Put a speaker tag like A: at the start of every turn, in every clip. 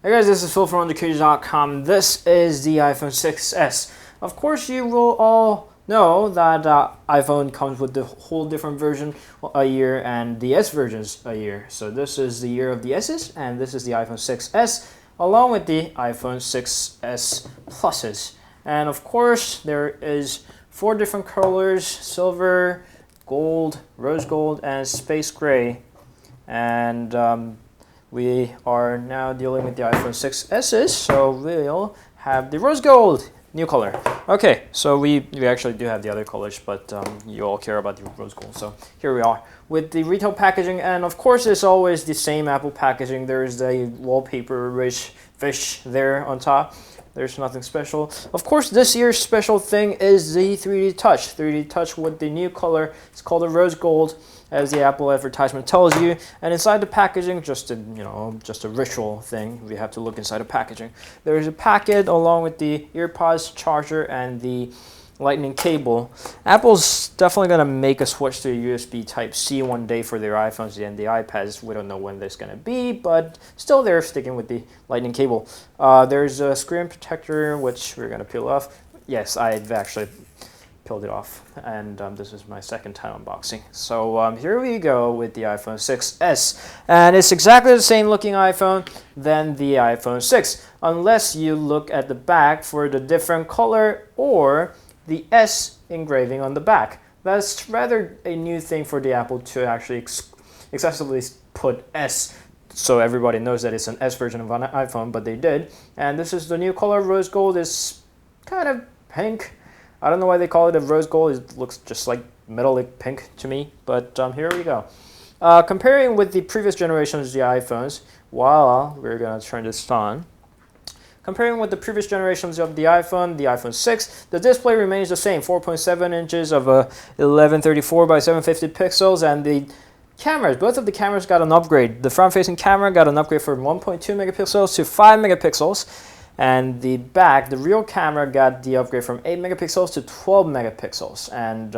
A: Hey guys, this is Phil from underKG.com. This is the iPhone 6s. Of course, you will all know that iPhone comes with the whole different version a year and the S versions a year. So this is the year of the S's and this is the iPhone 6s along with the iPhone 6s Pluses. And of course, there is 4 different colors: silver, gold, rose gold, and space gray. And we are now dealing with the iPhone 6s, so we'll have the rose gold, new color. Okay, so we actually do have the other colors, but you all care about the rose gold. So here we are with the retail packaging, and of course it's always the same Apple packaging. There's the wallpaper-rich fish there on top. There's nothing special. Of course, this year's special thing is the 3D Touch. 3D Touch with the new color. It's called the rose gold, as the Apple advertisement tells you. And inside the packaging, just a ritual thing. We have to look inside the packaging. There is a packet along with the EarPods, charger, and the lightning cable. Apple's definitely going to make a switch to USB Type-C one day for their iPhones and the iPads. We don't know when that's going to be, but still they're sticking with the lightning cable. There's a screen protector, which we're going to peel off. Yes, I've actually peeled it off, and this is my second time unboxing. So here we go with the iPhone 6s, and it's exactly the same looking iPhone than the iPhone 6, unless you look at the back for the different color or the S engraving on the back. That's rather a new thing for the Apple to actually excessively put S, so everybody knows that it's an S version of an iPhone, but they did. And this is the new color. Rose gold is kind of pink. I don't know why they call it a rose gold. It looks just like metallic pink to me, but here we go. Comparing with the previous generations of the iPhones, we're going to turn this on. Comparing with the previous generations of the iPhone 6, the display remains the same, 4.7 inches of 1134 by 750 pixels, and the cameras, both of the cameras got an upgrade. The front-facing camera got an upgrade from 1.2 megapixels to 5 megapixels, and the back, the real camera, got the upgrade from 8 megapixels to 12 megapixels. And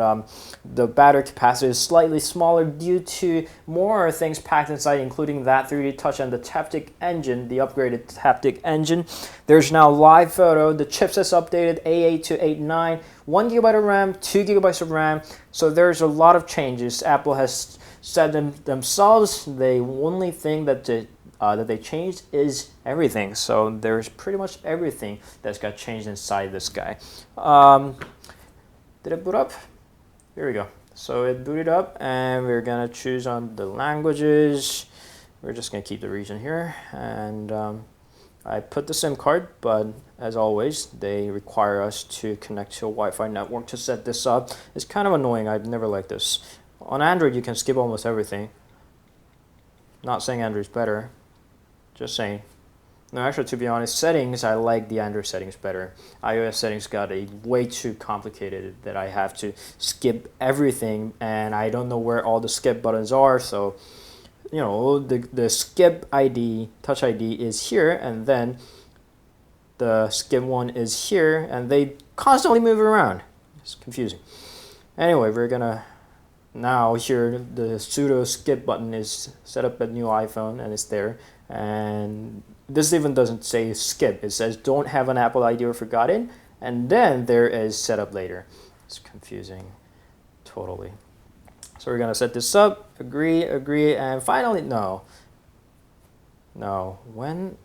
A: the battery capacity is slightly smaller due to more things packed inside, including that 3D Touch and the haptic engine, the upgraded haptic engine. There's now live photo. The chipset's updated, A8 to A9, 1 gigabyte of RAM, 2 gigabytes of RAM. So there's a lot of changes. Apple has said themselves the only thing that they changed is everything. So there's pretty much everything that's got changed inside this guy. Did it boot up? Here we go. So it booted up, and we're gonna choose on the languages. We're just gonna keep the region here, and I put the SIM card, but as always, they require us to connect to a Wi-Fi network to set this up. It's kind of annoying. I've never liked this. On Android, you can skip almost everything. Not saying Android's better. Just saying. No, actually, to be honest, settings, I like the Android settings better. iOS settings got a way too complicated that I have to skip everything, and I don't know where all the skip buttons are. So, you know, the skip ID, Touch ID is here, and then the skip one is here, and they constantly move around. It's confusing. Anyway, we're gonna now here the pseudo skip button is set up a new iPhone, and it's there. And this even doesn't say skip. It says don't have an Apple ID or forgotten, and then there is setup later. It's confusing totally. So we're gonna set this up, agree, and finally no, when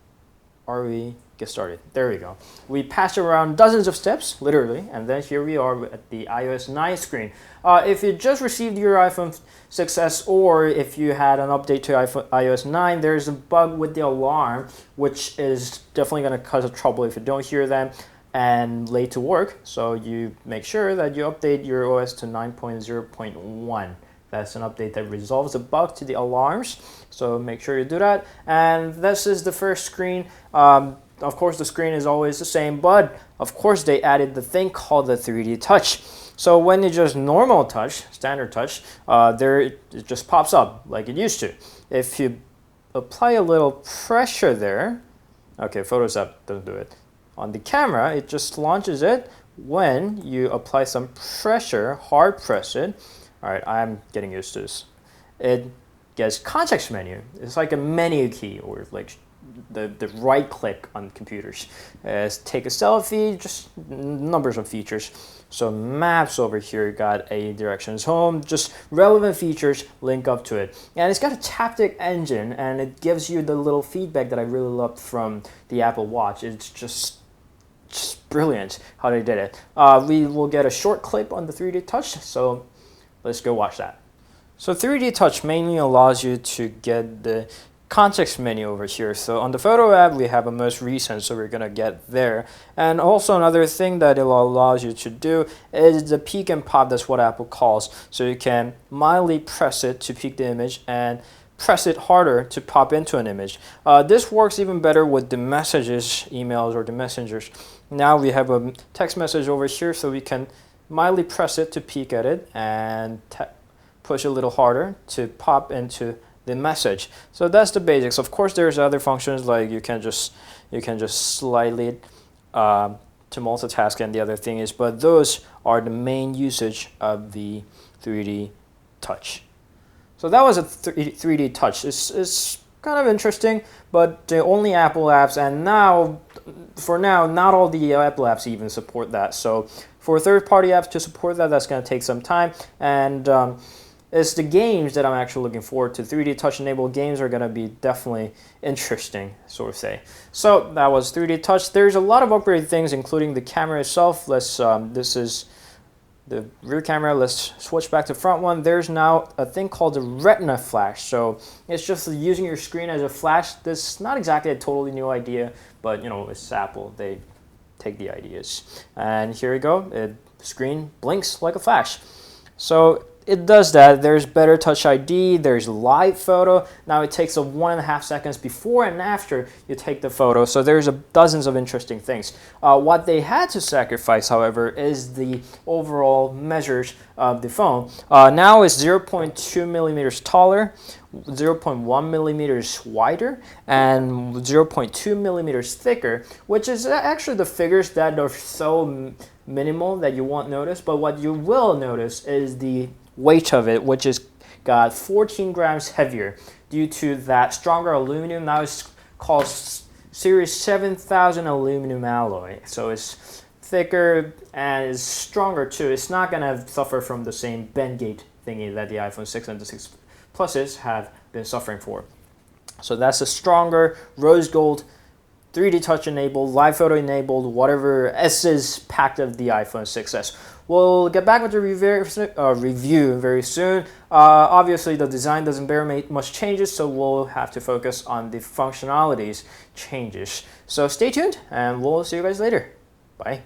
A: are we get started? There we go. We passed around dozens of steps, literally, and then here we are at the iOS 9 screen. If you just received your iPhone 6s, or if you had an update to iOS 9, there's a bug with the alarm, which is definitely going to cause trouble if you don't hear them and late to work. So you make sure that you update your OS to 9.0.1. That's an update that resolves the bug to the alarms. So make sure you do that. And this is the first screen. Of course, the screen is always the same, but of course they added the thing called the 3D Touch. So when you just normal touch, standard touch, it just pops up like it used to. If you apply a little pressure there, okay, Photos app doesn't do it. On the camera, it just launches it when you apply some pressure, hard press it. All right, I'm getting used to this. It gets context menu. It's like a menu key, or like the right click on computers. Take a selfie, just numbers of features. So maps over here got a directions home, just relevant features link up to it. And it's got a taptic engine, and it gives you the little feedback that I really loved from the Apple Watch. It's just brilliant how they did it. We will get a short clip on the 3D Touch, so let's go watch that. So 3D Touch mainly allows you to get the context menu over here. So on the photo app, we have a most recent, so we're gonna get there. And also another thing that it allows you to do is the peek and pop. That's what Apple calls. So you can mildly press it to peek the image and press it harder to pop into an image. This works even better with the messages, emails, or the messengers. Now we have a text message over here, so we can mildly press it to peek at it and push a little harder to pop into the message. So that's the basics. Of course, there's other functions like you can just slightly to multitask and the other thing is, but those are the main usage of the 3D Touch. So that was a 3D Touch. It's kind of interesting, but the only Apple apps, and now, for now, not all the Apple apps even support that. So for third-party apps to support that, that's going to take some time. And it's the games that I'm actually looking forward to. 3D Touch enabled games are going to be definitely interesting, sort of say. So that was 3D Touch. There's a lot of upgraded things, including the camera itself. This is the rear camera. Let's switch back to front one. There's now a thing called the Retina flash. So it's just using your screen as a flash. This is not exactly a totally new idea, but you know, it's Apple. They take the ideas. And here we go. The screen blinks like a flash. So it does that. There's better Touch ID, there's live photo. Now it takes 1.5 seconds before and after you take the photo. So there's dozens of interesting things. What they had to sacrifice, however, is the overall measures of the phone. Now it's 0.2 millimeters taller, 0.1 millimeters wider, and 0.2 millimeters thicker, which is actually the figures that are so minimal that you won't notice. But what you will notice is the weight of it, which is got 14 grams heavier due to that stronger aluminum. Now it's called Series 7000 aluminum alloy, so it's thicker and it's stronger too. It's not gonna suffer from the same bend gate thingy that the iPhone 6 and the 6 Pluses have been suffering for. So that's a stronger rose gold 3D Touch enabled, live photo enabled, whatever S is packed of the iPhone 6s. We'll get back with the review very soon. Obviously, the design doesn't bear much changes, so we'll have to focus on the functionalities changes. So stay tuned, and we'll see you guys later. Bye.